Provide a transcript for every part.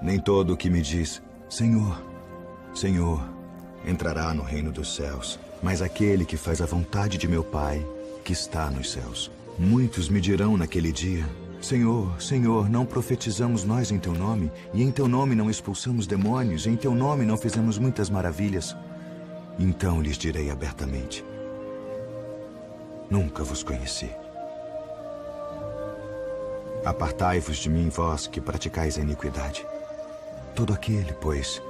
Nem todo o que me diz, Senhor, Senhor, entrará no reino dos céus, mas aquele que faz a vontade de meu Pai, que está nos céus. Muitos me dirão naquele dia, Senhor, Senhor, não profetizamos nós em Teu nome, e em Teu nome não expulsamos demônios, e em Teu nome não fizemos muitas maravilhas. Então lhes direi abertamente, nunca vos conheci. Apartai-vos de mim, vós que praticais a iniquidade. Todo aquele, pois,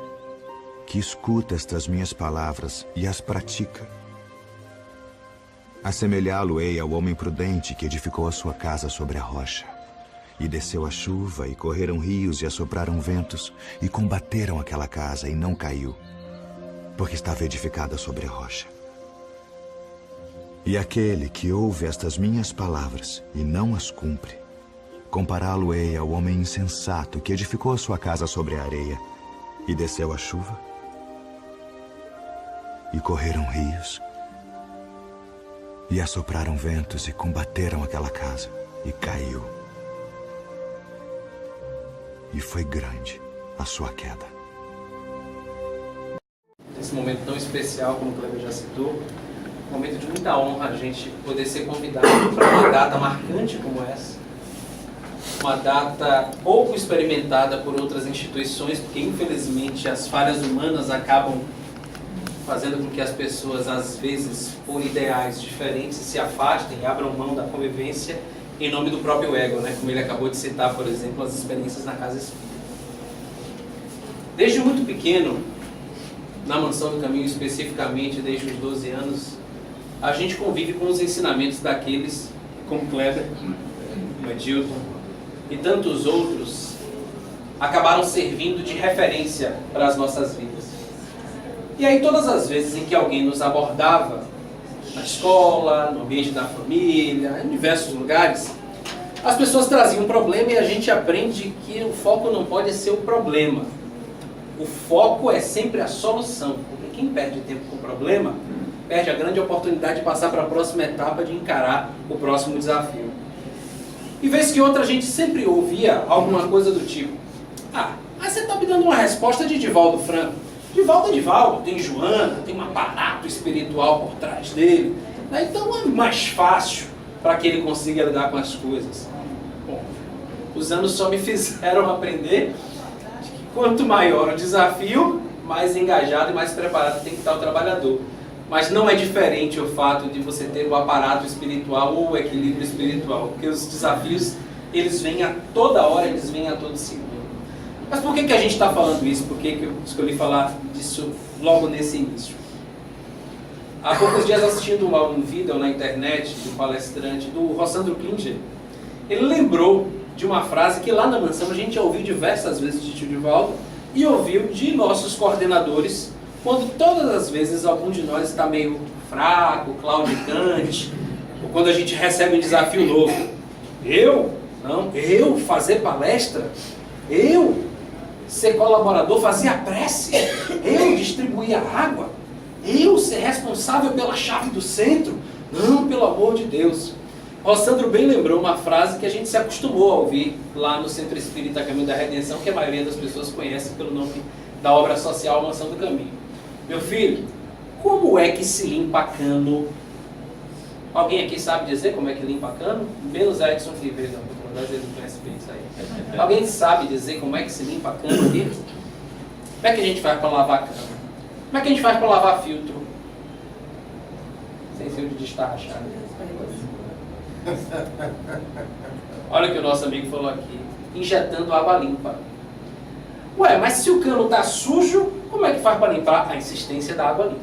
que escuta estas minhas palavras e as pratica, assemelhá-lo-ei ao homem prudente que edificou a sua casa sobre a rocha. E desceu a chuva, e correram rios, e assopraram ventos, e combateram aquela casa, e não caiu, porque estava edificada sobre a rocha. E aquele que ouve estas minhas palavras e não as cumpre, compará-lo-ei ao homem insensato que edificou a sua casa sobre a areia, e desceu a chuva, e correram rios, e assopraram ventos, e combateram aquela casa, e caiu. E foi grande a sua queda. Nesse momento tão especial, como o Kleber já citou, um momento de muita honra a gente poder ser convidado para uma data marcante como essa. Uma data pouco experimentada por outras instituições, porque infelizmente as falhas humanas acabam fazendo com que as pessoas, às vezes, por ideais diferentes, se afastem e abram mão da convivência em nome do próprio ego, né? Como ele acabou de citar, por exemplo, as experiências na casa espírita. Desde muito pequeno, na Mansão do Caminho especificamente, desde os 12 anos, a gente convive com os ensinamentos daqueles, como Kleber, como Edilton e tantos outros, acabaram servindo de referência para as nossas vidas. E aí todas as vezes em que alguém nos abordava, na escola, no ambiente da família, em diversos lugares, as pessoas traziam um problema e a gente aprende que o foco não pode ser o problema. O foco é sempre a solução, porque quem perde tempo com o problema, perde a grande oportunidade de passar para a próxima etapa, de encarar o próximo desafio. E vez que outra, a gente sempre ouvia alguma coisa do tipo, mas você está me dando uma resposta de Divaldo Franco. Divaldo é Divaldo, tem Joana, tem um aparato espiritual por trás dele, né? Então é mais fácil para que ele consiga lidar com as coisas. Bom, os anos só me fizeram aprender que quanto maior o desafio, mais engajado e mais preparado tem que estar o trabalhador. Mas não é diferente o fato de você ter o aparato espiritual ou o equilíbrio espiritual, porque os desafios, eles vêm a toda hora, eles vêm a todo segundo. Mas por que a gente está falando isso? Por que eu escolhi falar disso logo nesse início? Há poucos dias, assistindo um vídeo na internet do palestrante, do Rossandro Klinger, ele lembrou de uma frase que lá na mansão a gente já ouviu diversas vezes de tio Divaldo e ouviu de nossos coordenadores, quando todas as vezes algum de nós está meio fraco, claudicante, ou quando a gente recebe um desafio novo. Eu fazer palestra? Eu ser colaborador, fazer a prece? Eu distribuir a água? Eu ser responsável pela chave do centro? Não, pelo amor de Deus. Rossandro bem lembrou uma frase que a gente se acostumou a ouvir lá no Centro Espírita Caminho da Redenção, que a maioria das pessoas conhece pelo nome da obra social Mansão do Caminho. Meu filho, como é que se limpa cano? Alguém aqui sabe dizer como é que limpa cano? Menos Edson Ribeiro, às vezes não conhece bem isso aí. Alguém sabe dizer como é que se limpa cano aqui? Como é que a gente faz para lavar cano? Como é que a gente faz para lavar filtro? Sem ser de destarrachar. Olha o que o nosso amigo falou aqui. Injetando água limpa. Ué, mas se o cano está sujo, como é que faz para limpar? A insistência da água limpa.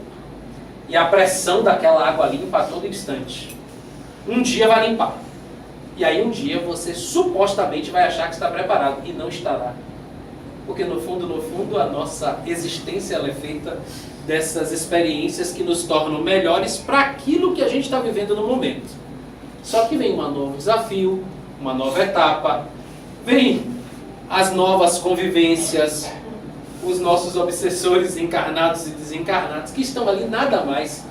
E a pressão daquela água limpa a todo instante. Um dia vai limpar. E aí um dia você supostamente vai achar que está preparado. E não estará. Porque no fundo, a nossa existência ela é feita dessas experiências que nos tornam melhores para aquilo que a gente está vivendo no momento. Só que vem um novo desafio, uma nova etapa, vem as novas convivências, os nossos obsessores encarnados e desencarnados, que estão ali nada mais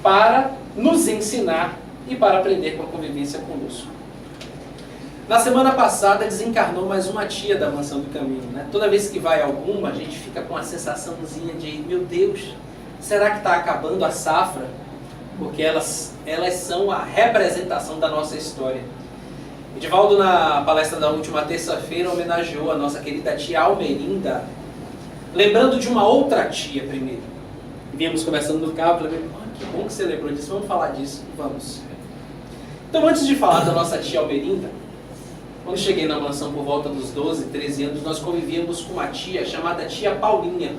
para nos ensinar e para aprender com a convivência conosco. Na semana passada desencarnou mais uma tia da Mansão do Caminho, né? Toda vez que vai alguma, a gente fica com uma sensaçãozinha de, meu Deus, será que está acabando a safra? Porque elas são a representação da nossa história. Edivaldo, na palestra da última terça-feira, homenageou a nossa querida tia Almerinda, lembrando de uma outra tia primeiro. Víamos conversando no carro, falei, que bom que você lembrou disso, vamos falar disso, vamos. Então, antes de falar da nossa tia Almerinda, quando cheguei na mansão por volta dos 12, 13 anos, nós convivíamos com uma tia chamada tia Paulinha,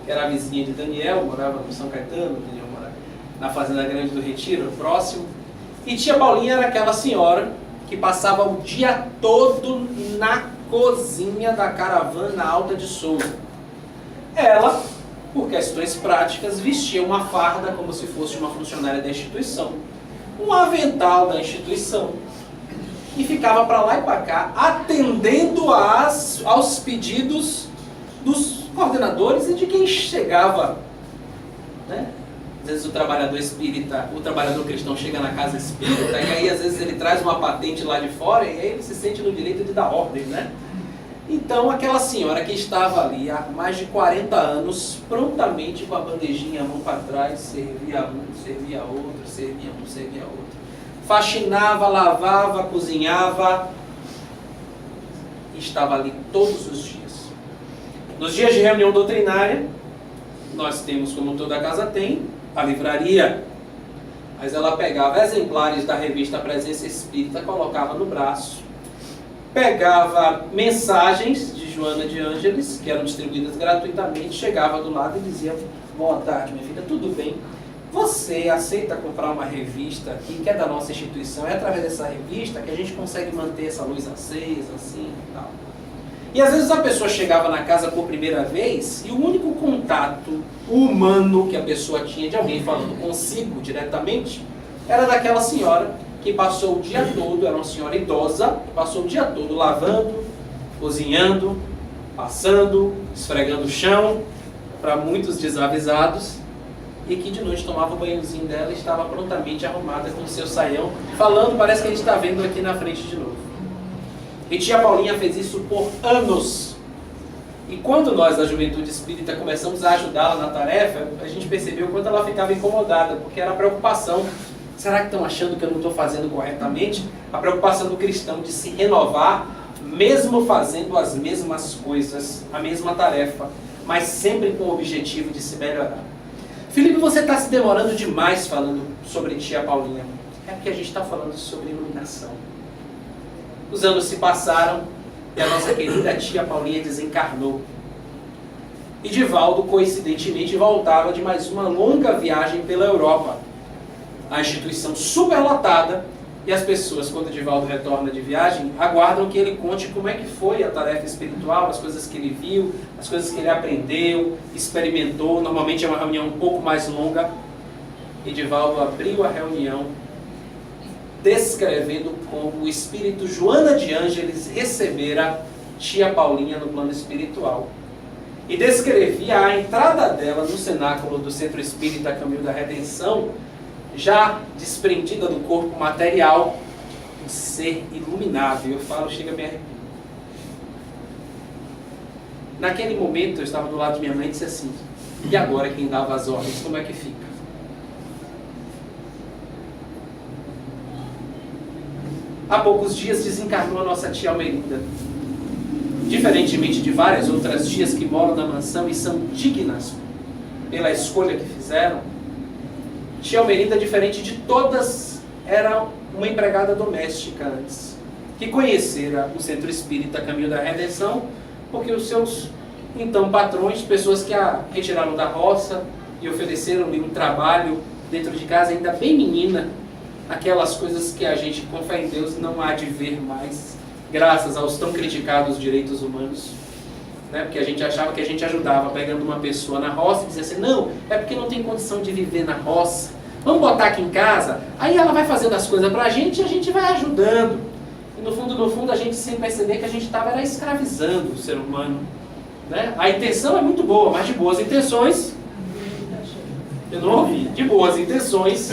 que era a vizinha de Daniel, morava no São Caetano, Daniel morava na Fazenda Grande do Retiro, próximo. E tia Paulinha era aquela senhora que passava o dia todo na cozinha da caravana Alta de Souza. Ela, por questões práticas, vestia uma farda como se fosse uma funcionária da instituição, um avental da instituição, e ficava para lá e para cá, atendendo aos pedidos dos coordenadores e de quem chegava, né? Às vezes o trabalhador espírita, o trabalhador cristão chega na casa espírita, e aí às vezes ele traz uma patente lá de fora, e aí ele se sente no direito de dar ordem, né? Então aquela senhora que estava ali há mais de 40 anos, prontamente com a bandejinha a mão para trás, servia um, servia outro, servia um, servia outro. Faxinava, lavava, cozinhava, e estava ali todos os dias. Nos dias de reunião doutrinária, nós temos, como toda casa tem, a livraria. Mas ela pegava exemplares da revista Presença Espírita, colocava no braço, pegava mensagens de Joana de Ângeles, que eram distribuídas gratuitamente, chegava do lado e dizia, boa tarde, minha filha, tudo bem? Você aceita comprar uma revista aqui, que é da nossa instituição? É através dessa revista que a gente consegue manter essa luz acesa, assim e tal. E às vezes a pessoa chegava na casa por primeira vez e o único contato humano que a pessoa tinha de alguém falando consigo diretamente era daquela senhora que passou o dia todo, era uma senhora idosa, que passou o dia todo lavando, cozinhando, passando, esfregando o chão, para muitos desavisados, e que de noite tomava o banhozinho dela e estava prontamente arrumada com o seu saião, falando, parece que a gente está vendo aqui na frente de novo. E tia Paulinha fez isso por anos. E quando nós da Juventude Espírita começamos a ajudá-la na tarefa, a gente percebeu o quanto ela ficava incomodada, porque era a preocupação. Será que estão achando que eu não estou fazendo corretamente? A preocupação do cristão de se renovar, mesmo fazendo as mesmas coisas, a mesma tarefa, mas sempre com o objetivo de se melhorar. Felipe, você está se demorando demais falando sobre tia Paulinha. É porque a gente está falando sobre iluminação. Os anos se passaram e a nossa querida tia Paulinha desencarnou. E Divaldo, coincidentemente, voltava de mais uma longa viagem pela Europa. A instituição superlotada, e as pessoas, quando Divaldo retorna de viagem, aguardam que ele conte como é que foi a tarefa espiritual, as coisas que ele viu, as coisas que ele aprendeu, experimentou. Normalmente é uma reunião um pouco mais longa. E Divaldo abriu a reunião descrevendo como o espírito Joana de Ângeles recebera tia Paulinha no plano espiritual. E descrevia a entrada dela no cenáculo do Centro Espírita Caminho da Redenção, já desprendida do corpo material, um ser iluminado. E eu falo, chega a me arrepio. Naquele momento eu estava do lado de minha mãe e disse assim, e agora quem dava as ordens, como é que fica? Há poucos dias desencarnou a nossa tia Almerinda. Diferentemente de várias outras tias que moram na mansão e são dignas pela escolha que fizeram, tia Almerinda, diferente de todas, era uma empregada doméstica antes, que conhecera o Centro Espírita Caminho da Redenção, porque os seus, então, patrões, pessoas que a retiraram da roça e ofereceram-lhe um trabalho dentro de casa, ainda bem menina, aquelas coisas que a gente, com fé em Deus, não há de ver mais, graças aos tão criticados direitos humanos, né? Porque a gente achava que a gente ajudava pegando uma pessoa na roça e dizia assim, não, é porque não tem condição de viver na roça, vamos botar aqui em casa, aí ela vai fazendo as coisas pra gente e a gente vai ajudando. E no fundo, a gente sem perceber que a gente estava escravizando o ser humano, né? A intenção é muito boa, mas de boas intenções Eu não ouvi. De boas intenções.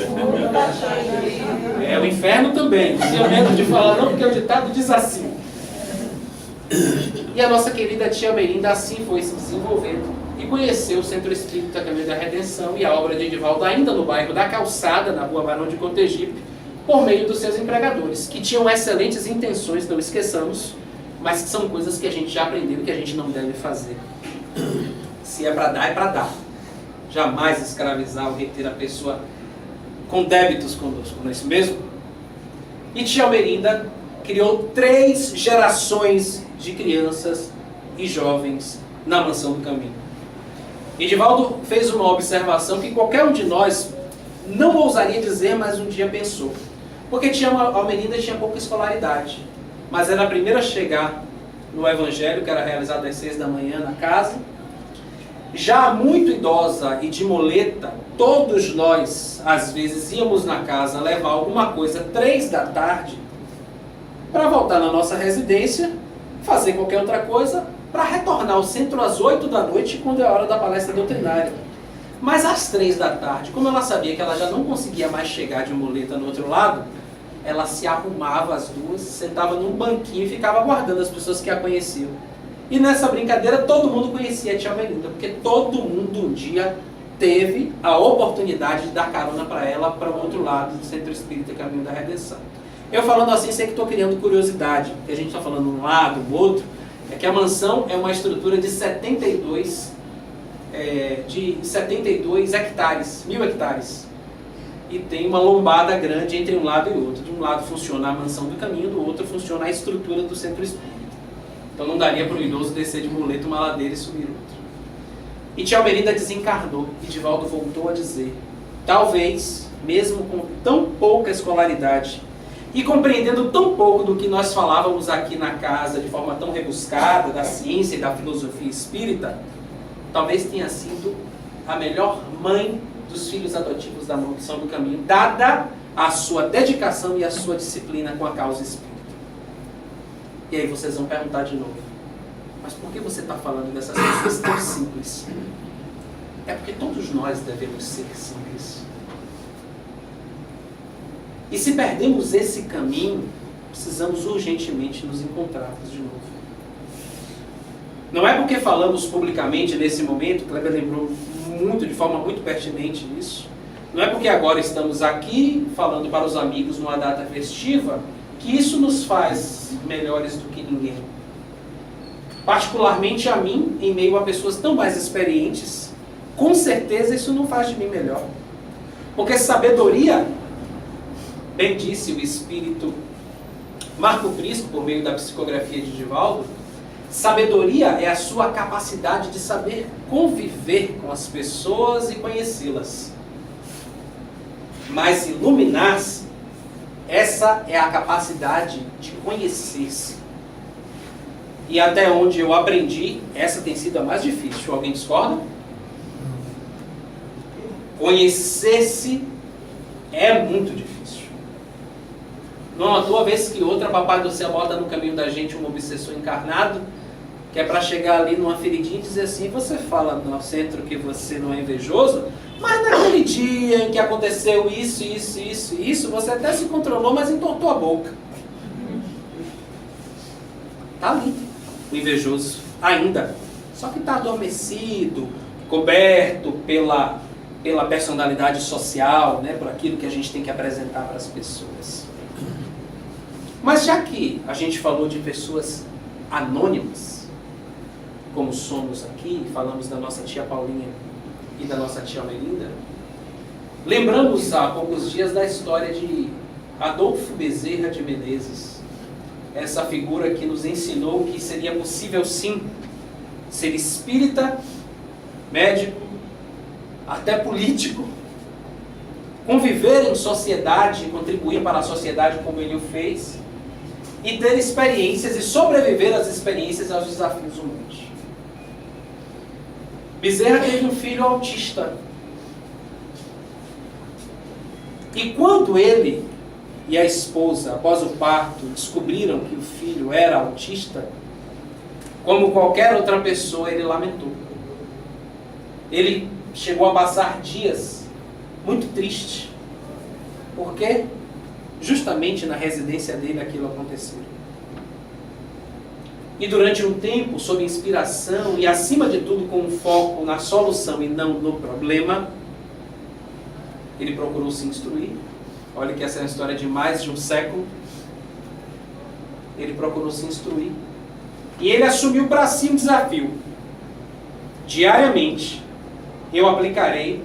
O inferno também. Não tenho medo de falar não, porque o ditado diz assim. E a nossa querida tia Melinda assim foi se desenvolvendo e conheceu o Centro Espírita Caminho da Redenção e a obra de Edivaldo ainda no bairro da Calçada, na rua Barão de Cotegipe, por meio dos seus empregadores, que tinham excelentes intenções, não esqueçamos, mas que são coisas que a gente já aprendeu que a gente não deve fazer. Se é para dar, é para dar. Jamais escravizar ou reter a pessoa com débitos conosco, não é isso mesmo? E tia Melinda criou 3 gerações de crianças e jovens na Mansão do Caminho. Edivaldo fez uma observação que qualquer um de nós não ousaria dizer, mas um dia pensou. Porque tia Melinda tinha pouca escolaridade, mas era a primeira a chegar no evangelho, que era realizado às 6 da manhã na casa. Já muito idosa e de moleta, todos nós, às vezes, íamos na casa levar alguma coisa 3 da tarde para voltar na nossa residência, fazer qualquer outra coisa, para retornar ao centro às 8 da noite, quando é a hora da palestra doutrinária. Mas às 3 da tarde, como ela sabia que ela já não conseguia mais chegar de muleta no outro lado, ela se arrumava as duas, sentava num banquinho e ficava aguardando as pessoas que a conheciam. E nessa brincadeira todo mundo conhecia a tia Melinda, porque todo mundo um dia teve a oportunidade de dar carona para ela para o outro lado do Centro Espírita Caminho da Redenção. Eu falando assim, sei que estou criando curiosidade, porque a gente está falando um lado, um outro, é que a mansão é uma estrutura de 72 hectares, 1000 hectares. E tem uma lombada grande entre um lado e outro. De um lado funciona a Mansão do Caminho, do outro funciona a estrutura do Centro Espírita. Então não daria para o idoso descer de muleta uma ladeira e subir outra. E tia Melinda desencarnou. E Edivaldo voltou a dizer, talvez, mesmo com tão pouca escolaridade, e compreendendo tão pouco do que nós falávamos aqui na casa, de forma tão rebuscada, da ciência e da filosofia espírita, talvez tenha sido a melhor mãe dos filhos adotivos da Mansão do Caminho, dada a sua dedicação e a sua disciplina com a causa espírita. E aí vocês vão perguntar de novo, mas por que você está falando dessas coisas tão simples? É porque todos nós devemos ser simples. E se perdemos esse caminho, precisamos urgentemente nos encontrarmos de novo. Não é porque falamos publicamente nesse momento, Kleber lembrou de forma muito pertinente isso, não é porque agora estamos aqui falando para os amigos numa data festiva, que isso nos faz melhores do que ninguém. Particularmente a mim, em meio a pessoas tão mais experientes, com certeza isso não faz de mim melhor. Porque sabedoria, bem disse o espírito Marco Prisco, por meio da psicografia de Edivaldo, sabedoria é a sua capacidade de saber conviver com as pessoas e conhecê-las. Mas iluminar-se, essa é a capacidade de conhecer-se. E até onde eu aprendi, essa tem sido a mais difícil. Alguém discorda? Conhecer-se é muito difícil. Não à toa, vez que outra, Papai do Céu bota no caminho da gente um obsessor encarnado, que é para chegar ali numa feridinha e dizer assim, você fala no centro que você não é invejoso, mas naquele dia em que aconteceu isso, isso, isso, isso, você até se controlou, mas entortou a boca. Está ali, o invejoso, ainda. Só que está adormecido, coberto pela personalidade social, né, por aquilo que a gente tem que apresentar para as pessoas. Mas já que a gente falou de pessoas anônimas, como somos aqui, falamos da nossa tia Paulinha e da nossa tia Melinda, lembramos há poucos dias da história de Adolfo Bezerra de Menezes, essa figura que nos ensinou que seria possível sim ser espírita, médico, até político, conviver em sociedade, contribuir para a sociedade como ele o fez, e ter experiências e sobreviver às experiências e aos desafios humanos. Bezerra teve um filho autista. E quando ele e a esposa, após o parto, descobriram que o filho era autista, como qualquer outra pessoa, ele lamentou. Ele chegou a passar dias muito triste, porque justamente na residência dele aquilo aconteceu. E durante um tempo, sob inspiração e acima de tudo com um foco na solução e não no problema, ele procurou se instruir. Olha que essa é uma história de mais de um século. Ele procurou se instruir. E ele assumiu para si um desafio. Diariamente, eu aplicarei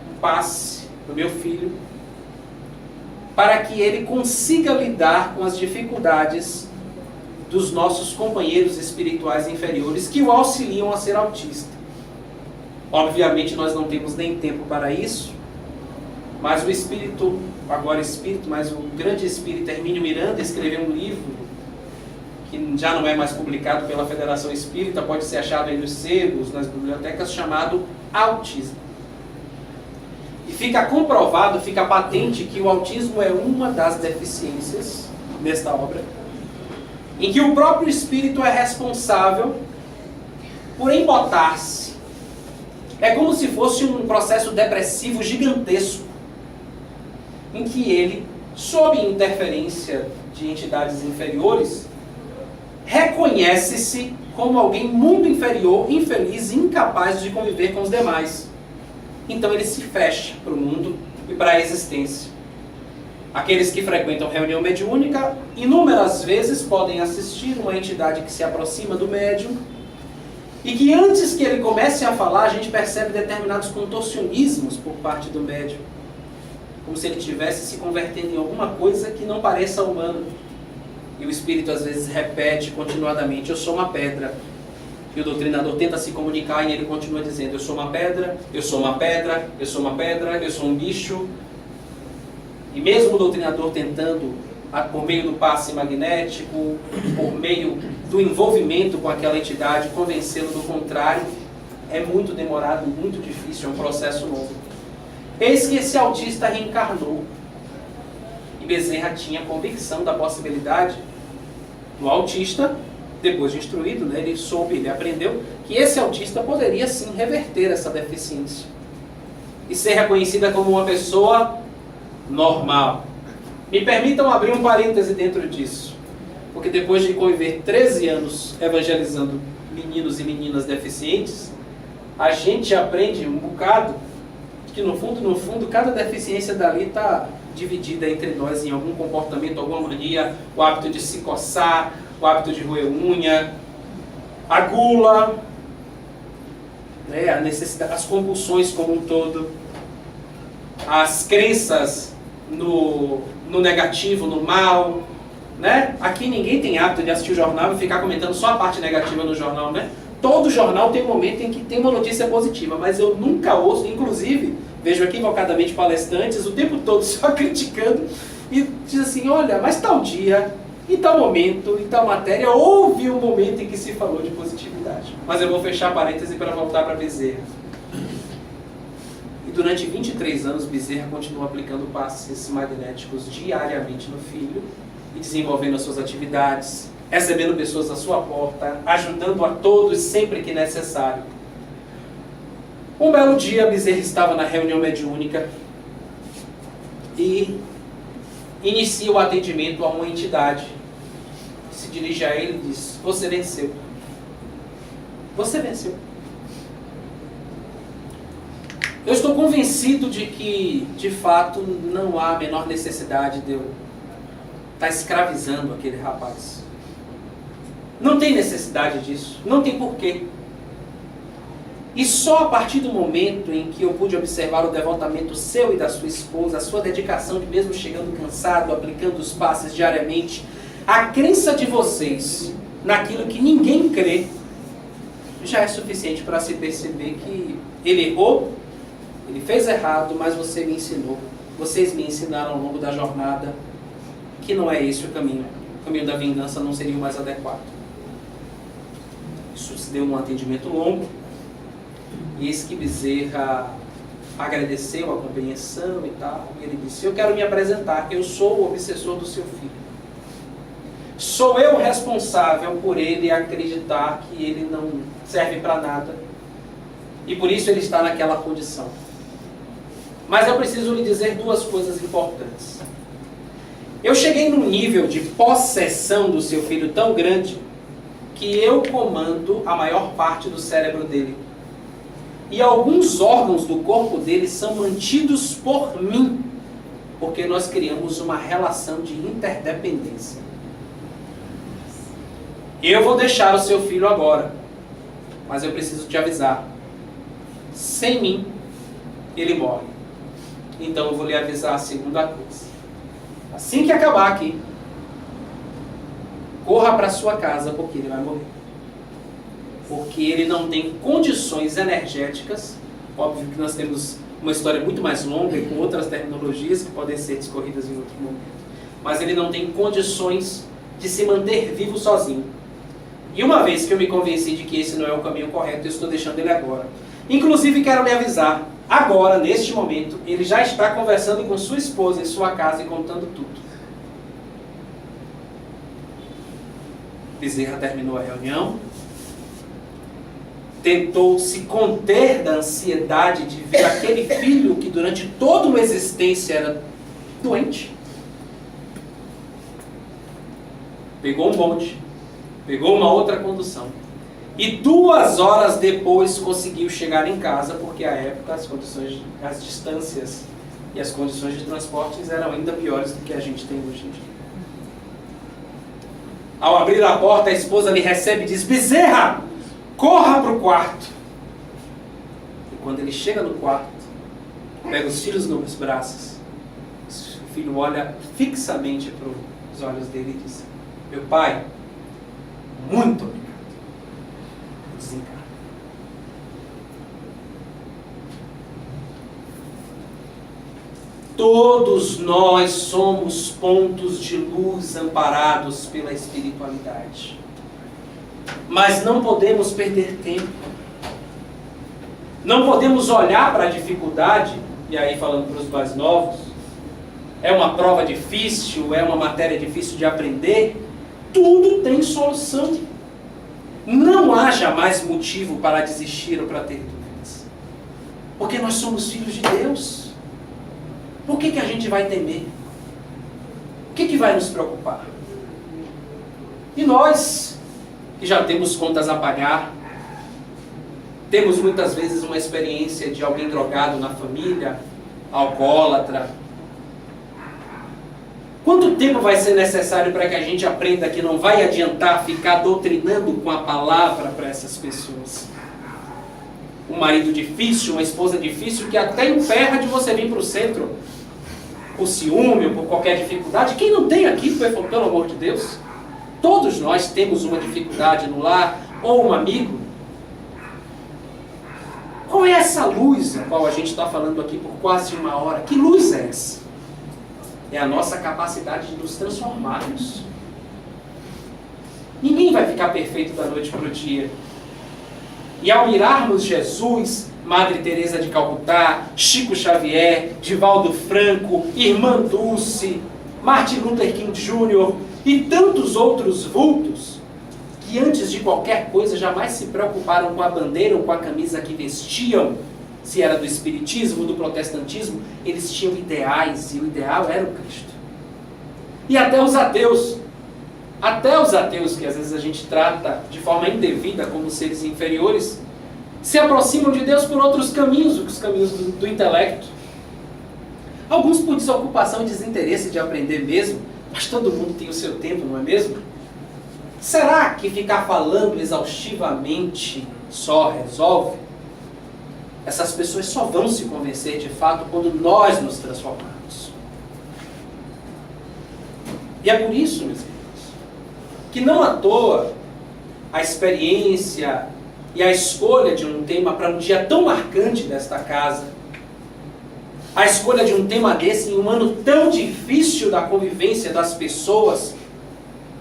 um passe no meu filho para que ele consiga lidar com as dificuldades dos nossos companheiros espirituais inferiores que o auxiliam a ser autista. Obviamente nós não temos nem tempo para isso, mas o espírito, mas o grande espírito Hermínio Miranda escreveu um livro que já não é mais publicado pela Federação Espírita, pode ser achado aí nos sebos, nas bibliotecas, chamado Autismo. E fica comprovado, fica patente que o autismo é uma das deficiências nesta obra, em que o próprio espírito é responsável por embotar-se. É como se fosse um processo depressivo gigantesco, em que ele, sob interferência de entidades inferiores, reconhece-se como alguém muito inferior, infeliz e incapaz de conviver com os demais. Então ele se fecha para o mundo e para a existência. Aqueles que frequentam reunião mediúnica, inúmeras vezes podem assistir uma entidade que se aproxima do médium e que antes que ele comece a falar, a gente percebe determinados contorcionismos por parte do médium, como se ele estivesse se convertendo em alguma coisa que não pareça humano. E o espírito às vezes repete continuadamente: eu sou uma pedra. E o doutrinador tenta se comunicar e ele continua dizendo: eu sou uma pedra, eu sou uma pedra, eu sou uma pedra, eu sou um bicho. E mesmo o doutrinador tentando, por meio do passe magnético, por meio do envolvimento com aquela entidade, convencê-lo do contrário, é muito demorado, muito difícil, é um processo longo. Eis que esse autista reencarnou. E Bezerra tinha convicção da possibilidade do autista, depois de instruído, né, ele soube, ele aprendeu, que esse autista poderia sim reverter essa deficiência e ser reconhecida como uma pessoa normal. Me permitam abrir um parêntese dentro disso, porque depois de conviver 13 anos evangelizando meninos e meninas deficientes, a gente aprende um bocado que no fundo, cada deficiência dali está dividida entre nós em algum comportamento, alguma mania, o hábito de se coçar, o hábito de roer unha, a gula, né, a necessidade, as compulsões como um todo, as crenças no negativo, no mal, né? Aqui ninguém tem hábito de assistir o jornal e ficar comentando só a parte negativa no jornal, né? Todo jornal tem um momento em que tem uma notícia positiva, mas eu nunca ouço, inclusive, vejo equivocadamente palestrantes o tempo todo só criticando e diz assim: olha, mas tal dia, em tal momento, em tal matéria, houve um momento em que se falou de positividade. Mas eu vou fechar parêntese para voltar para Bezerra. E durante 23 anos, Bezerra continuou aplicando passes magnéticos diariamente no filho e desenvolvendo as suas atividades, recebendo pessoas à sua porta, ajudando a todos sempre que necessário. Um belo dia, Bezerra estava na reunião mediúnica e inicia o atendimento a uma entidade. Se dirige a ele e diz: você venceu. Você venceu. Eu estou convencido de que, de fato, não há a menor necessidade de eu estar escravizando aquele rapaz. Não tem necessidade disso. Não tem porquê. E só a partir do momento em que eu pude observar o devotamento seu e da sua esposa, a sua dedicação de mesmo chegando cansado, aplicando os passes diariamente, a crença de vocês naquilo que ninguém crê, já é suficiente para se perceber que ele errou, ele fez errado, mas você me ensinou. Vocês me ensinaram ao longo da jornada que não é esse o caminho. O caminho da vingança não seria o mais adequado. Isso se deu num atendimento longo. E eis que Bezerra agradeceu a compreensão e tal. E ele disse: eu quero me apresentar. Eu sou o obsessor do seu filho. Sou eu responsável por ele acreditar que ele não serve para nada. E por isso ele está naquela condição. Mas eu preciso lhe dizer duas coisas importantes. Eu cheguei num nível de possessão do seu filho tão grande que eu comando a maior parte do cérebro dele. E alguns órgãos do corpo dele são mantidos por mim, porque nós criamos uma relação de interdependência. Eu vou deixar o seu filho agora, mas eu preciso te avisar. Sem mim, ele morre. Então eu vou lhe avisar a segunda coisa. Assim que acabar aqui, corra para sua casa, porque ele vai morrer. Porque ele não tem condições energéticas. Óbvio que nós temos uma história muito mais longa e com outras terminologias que podem ser discorridas em outro momento. Mas ele não tem condições de se manter vivo sozinho. E uma vez que eu me convenci de que esse não é o caminho correto, eu estou deixando ele agora. Inclusive quero lhe avisar, agora, neste momento, ele já está conversando com sua esposa em sua casa e contando tudo. Bezerra terminou a reunião, tentou se conter da ansiedade de ver aquele filho que durante toda uma existência era doente. Pegou um bonde, pegou uma outra condução. E 2 horas depois conseguiu chegar em casa, porque à época as distâncias e as condições de transportes eram ainda piores do que a gente tem hoje em dia. Ao abrir a porta, a esposa lhe recebe e diz: Bezerra, corra para o quarto. E quando ele chega no quarto, pega os filhos nos braços, o filho olha fixamente para os olhos dele e diz: meu pai, muito obrigado. Desencarna. Todos nós somos pontos de luz amparados pela espiritualidade. Mas não podemos perder tempo. Não podemos olhar para a dificuldade, e aí falando para os mais novos, é uma prova difícil, é uma matéria difícil de aprender, tudo tem solução. Não há jamais motivo para desistir ou para ter dúvidas. Porque nós somos filhos de Deus. Por que a gente vai temer? O que vai nos preocupar? E nós, que já temos contas a pagar, temos muitas vezes uma experiência de alguém drogado na família, alcoólatra. Quanto tempo vai ser necessário para que a gente aprenda que não vai adiantar ficar doutrinando com a palavra para essas pessoas? Um marido difícil, uma esposa difícil, que até emperra de você vir para o centro por ciúme ou por qualquer dificuldade. Quem não tem aqui, pelo amor de Deus? Todos nós temos uma dificuldade no lar, ou um amigo. Qual é essa luz a qual a gente está falando aqui por quase 1 hora? Que luz é essa? É a nossa capacidade de nos transformarmos. Ninguém vai ficar perfeito da noite para o dia. E ao mirarmos Jesus, Madre Teresa de Calcutá, Chico Xavier, Divaldo Franco, Irmã Dulce, Martin Luther King Jr. e tantos outros vultos, que antes de qualquer coisa jamais se preocuparam com a bandeira ou com a camisa que vestiam, se era do espiritismo, do protestantismo, eles tinham ideais, e o ideal era o Cristo. E até os ateus, que às vezes a gente trata de forma indevida como seres inferiores, se aproximam de Deus por outros caminhos, os caminhos do intelecto. Alguns por desocupação e desinteresse de aprender mesmo, mas todo mundo tem o seu tempo, não é mesmo? Será que ficar falando exaustivamente só resolve? Essas pessoas só vão se convencer de fato quando nós nos transformarmos. E é por isso, meus irmãos, que não à toa a experiência e a escolha de um tema para um dia tão marcante desta casa, a escolha de um tema desse em um ano tão difícil da convivência das pessoas,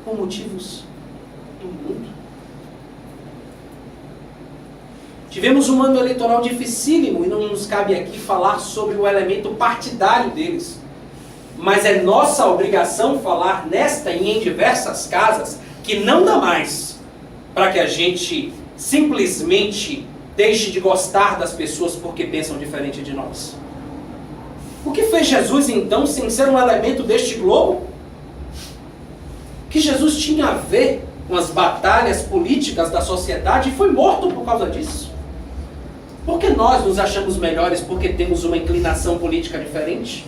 por motivos do mundo. Tivemos um ano eleitoral dificílimo e não nos cabe aqui falar sobre o elemento partidário deles. Mas é nossa obrigação falar nesta e em diversas casas que não dá mais para que a gente simplesmente deixe de gostar das pessoas porque pensam diferente de nós. O que fez Jesus, então, sem ser um elemento deste globo? O que Jesus tinha a ver com as batalhas políticas da sociedade e foi morto por causa disso? Por que nós nos achamos melhores porque temos uma inclinação política diferente?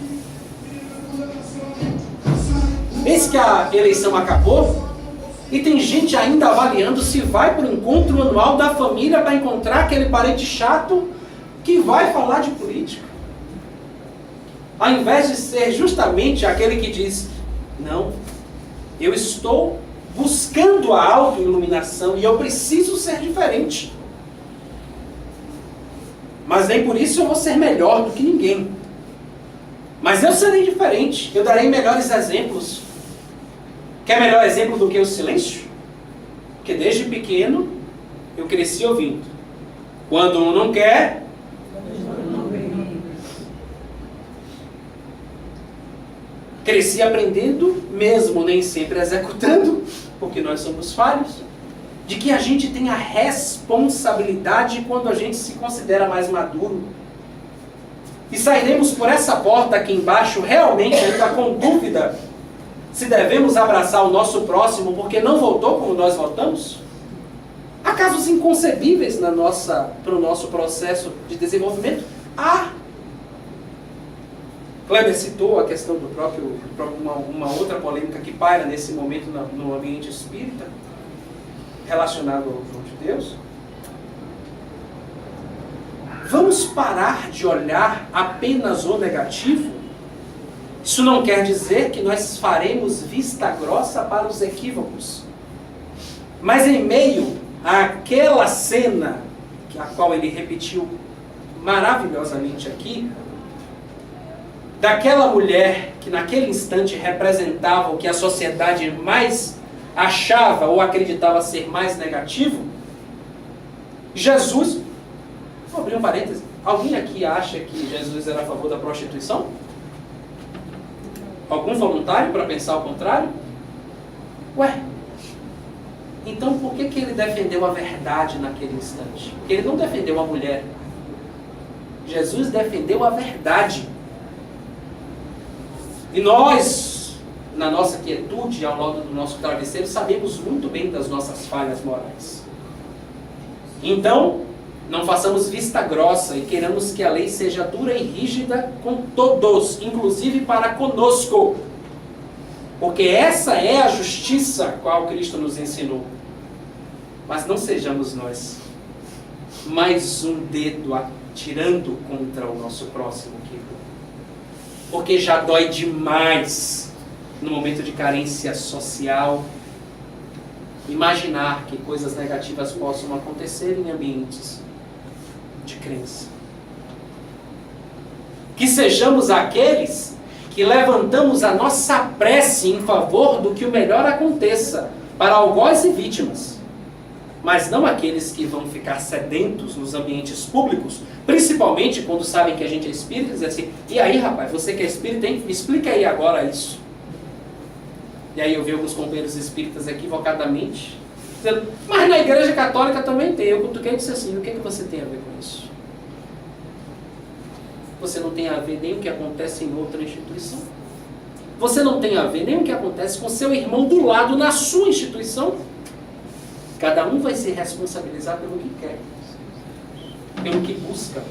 Eis que a eleição acabou e tem gente ainda avaliando se vai para o encontro anual da família para encontrar aquele parente chato que vai falar de política. Ao invés de ser justamente aquele que diz, não, eu estou buscando a autoiluminação e eu preciso ser diferente. Mas nem por isso eu vou ser melhor do que ninguém. Mas eu serei diferente, eu darei melhores exemplos. Quer melhor exemplo do que o silêncio? Porque desde pequeno eu cresci ouvindo. Quando um não quer, cresci aprendendo, mesmo nem sempre executando, porque nós somos falhos, de que a gente tem a responsabilidade quando a gente se considera mais maduro. E sairemos por essa porta aqui embaixo realmente ainda com dúvida se devemos abraçar o nosso próximo porque não votou como nós votamos? Há casos inconcebíveis para o nosso processo de desenvolvimento? Há. Kleber citou a questão do próprio uma outra polêmica que paira nesse momento no ambiente espírita, relacionado ao João de Deus. Vamos parar de olhar apenas o negativo? Isso não quer dizer que nós faremos vista grossa para os equívocos. Mas em meio àquela cena, a qual ele repetiu maravilhosamente aqui, daquela mulher que naquele instante representava o que a sociedade mais achava ou acreditava ser mais negativo, Jesus, vou abrir um parêntese, alguém aqui acha que Jesus era a favor da prostituição? Algum voluntário para pensar o contrário? Ué, então por que ele defendeu a verdade naquele instante? Porque ele não defendeu a mulher. Jesus defendeu a verdade. E nós, na nossa quietude, ao lado do nosso travesseiro, sabemos muito bem das nossas falhas morais. Então, não façamos vista grossa e queiramos que a lei seja dura e rígida com todos, inclusive para conosco. Porque essa é a justiça a qual Cristo nos ensinou. Mas não sejamos nós mais um dedo atirando contra o nosso próximo, querido. Porque já dói demais no momento de carência social imaginar que coisas negativas possam acontecer em ambientes de crença. Que sejamos aqueles que levantamos a nossa prece em favor do que o melhor aconteça para algoz e vítimas, mas não aqueles que vão ficar sedentos nos ambientes públicos, principalmente quando sabem que a gente é espírita, e dizem assim, e aí rapaz, você que é espírita, hein? Me explica aí agora isso. E aí eu vi alguns companheiros espíritas equivocadamente dizendo, mas na igreja católica também tem. Eu cutuquei e disse assim, o que você tem a ver com isso? Você não tem a ver nem o que acontece em outra instituição. Você não tem a ver nem o que acontece com seu irmão do lado na sua instituição. Cada um vai se responsabilizar pelo que quer, pelo que busca,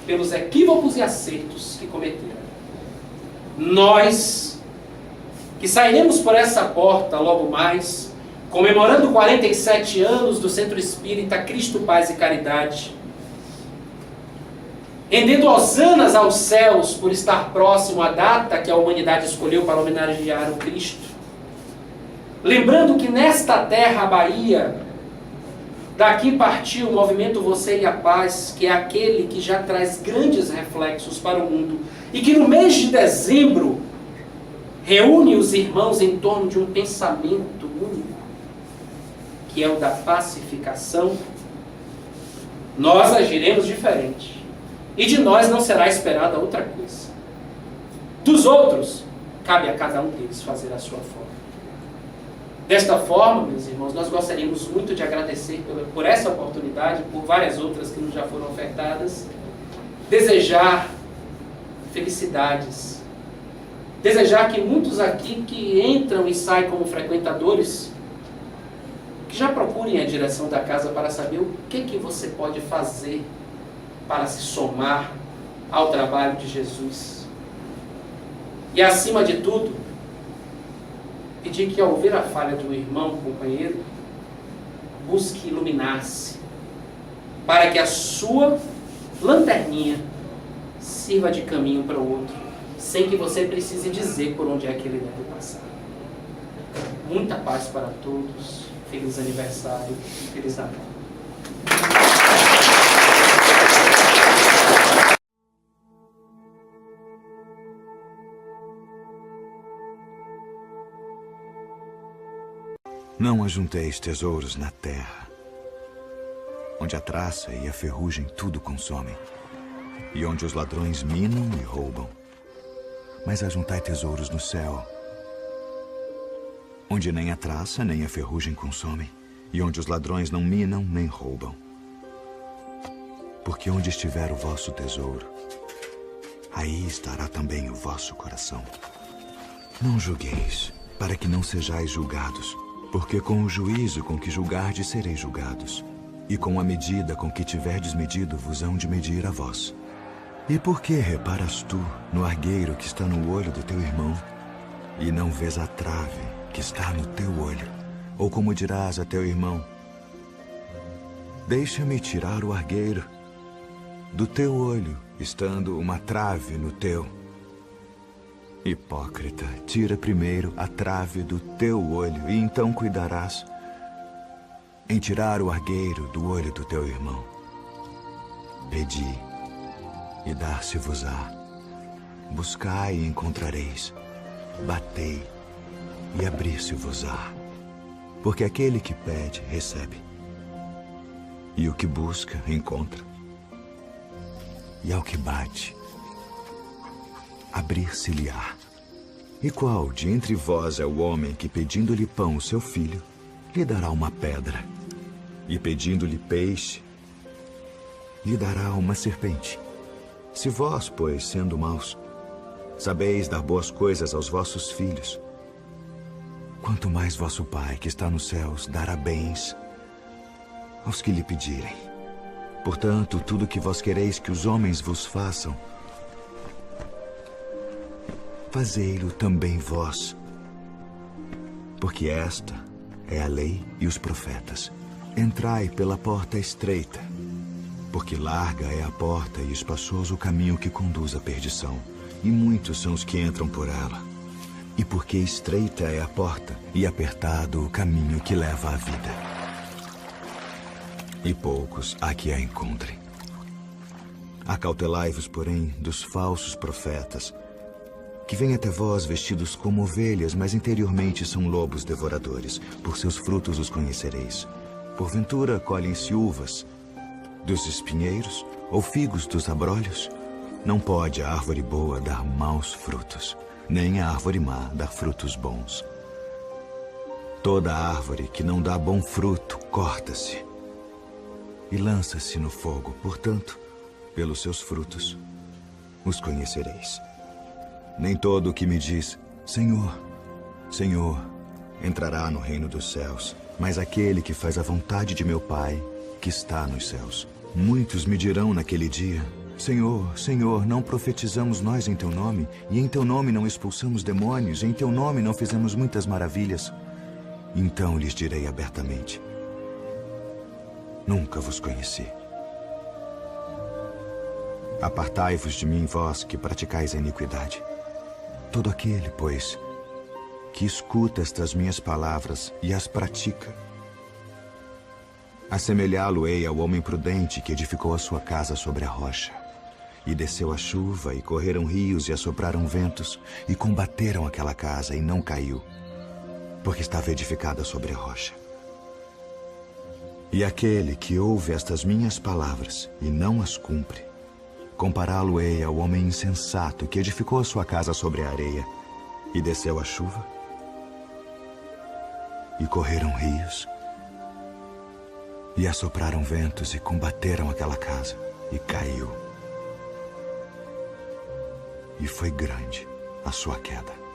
pelos equívocos e acertos que cometeram. Nós, que sairemos por essa porta logo mais, comemorando 47 anos do Centro Espírita Cristo, Paz e Caridade, rendendo hosanas aos céus por estar próximo à data que a humanidade escolheu para homenagear o Cristo, lembrando que nesta terra, a Bahia, daqui partiu o movimento Você e a Paz, que é aquele que já traz grandes reflexos para o mundo, e que no mês de dezembro reúne os irmãos em torno de um pensamento único, que é o da pacificação. Nós agiremos diferente. E de nós não será esperada outra coisa. Dos outros, cabe a cada um deles fazer a sua forma. Desta forma, meus irmãos, nós gostaríamos muito de agradecer por essa oportunidade, por várias outras que nos já foram ofertadas, desejar felicidades. Desejar que muitos aqui que entram e saem como frequentadores, que já procurem a direção da casa para saber o que você pode fazer para se somar ao trabalho de Jesus. E acima de tudo, pedir que ao ver a falha de um irmão, companheiro, busque iluminar-se, para que a sua lanterninha sirva de caminho para o outro, sem que você precise dizer por onde é que ele deve passar. Muita paz para todos, feliz aniversário, feliz Natal. Não ajunteis tesouros na terra, onde a traça e a ferrugem tudo consomem, e onde os ladrões minam e roubam. Mas ajuntai tesouros no céu, onde nem a traça nem a ferrugem consomem, e onde os ladrões não minam nem roubam. Porque onde estiver o vosso tesouro, aí estará também o vosso coração. Não julgueis, para que não sejais julgados, porque com o juízo com que julgardes sereis julgados, e com a medida com que tiverdes medido vos hão de medir a vós. E por que reparas tu no argueiro que está no olho do teu irmão, e não vês a trave que está no teu olho? Ou como dirás a teu irmão: deixa-me tirar o argueiro do teu olho, estando uma trave no teu? Hipócrita, tira primeiro a trave do teu olho, e então cuidarás em tirar o argueiro do olho do teu irmão. Pedi, e dar-se-vos-á. Buscai e encontrareis. Batei, e abrir-se-vos-á. Porque aquele que pede, recebe. E o que busca, encontra. E ao que bate, abrir-se-lhe-á. E qual de entre vós é o homem que, pedindo-lhe pão o seu filho, lhe dará uma pedra? E pedindo-lhe peixe, lhe dará uma serpente? Se vós, pois, sendo maus, sabeis dar boas coisas aos vossos filhos, quanto mais vosso Pai, que está nos céus, dará bens aos que lhe pedirem. Portanto, tudo que vós quereis que os homens vos façam, fazei-lo também vós. Porque esta é a lei e os profetas. Entrai pela porta estreita, porque larga é a porta e espaçoso o caminho que conduz à perdição, e muitos são os que entram por ela. E porque estreita é a porta e apertado o caminho que leva à vida, e poucos há que a encontrem. Acautelai-vos, porém, dos falsos profetas, que vêm até vós vestidos como ovelhas, mas interiormente são lobos devoradores. Por seus frutos os conhecereis. Porventura colhem-se uvas dos espinheiros, ou figos dos abrolhos? Não pode a árvore boa dar maus frutos, nem a árvore má dar frutos bons. Toda árvore que não dá bom fruto, corta-se e lança-se no fogo. Portanto, pelos seus frutos os conhecereis. Nem todo o que me diz, Senhor, Senhor, entrará no reino dos céus, mas aquele que faz a vontade de meu Pai, que está nos céus. Muitos me dirão naquele dia, Senhor, Senhor, não profetizamos nós em teu nome, e em teu nome não expulsamos demônios, e em teu nome não fizemos muitas maravilhas? Então lhes direi abertamente, nunca vos conheci. Apartai-vos de mim, vós que praticais a iniquidade. Todo aquele, pois, que escuta estas minhas palavras e as pratica, assemelhá-lo-ei ao homem prudente que edificou a sua casa sobre a rocha. E desceu a chuva, e correram rios, e assopraram ventos, e combateram aquela casa, e não caiu, porque estava edificada sobre a rocha. E aquele que ouve estas minhas palavras e não as cumpre, compará-lo-ei ao homem insensato que edificou a sua casa sobre a areia, e desceu a chuva, e correram rios, e assopraram ventos, e combateram aquela casa, e caiu. e foi grande a sua queda.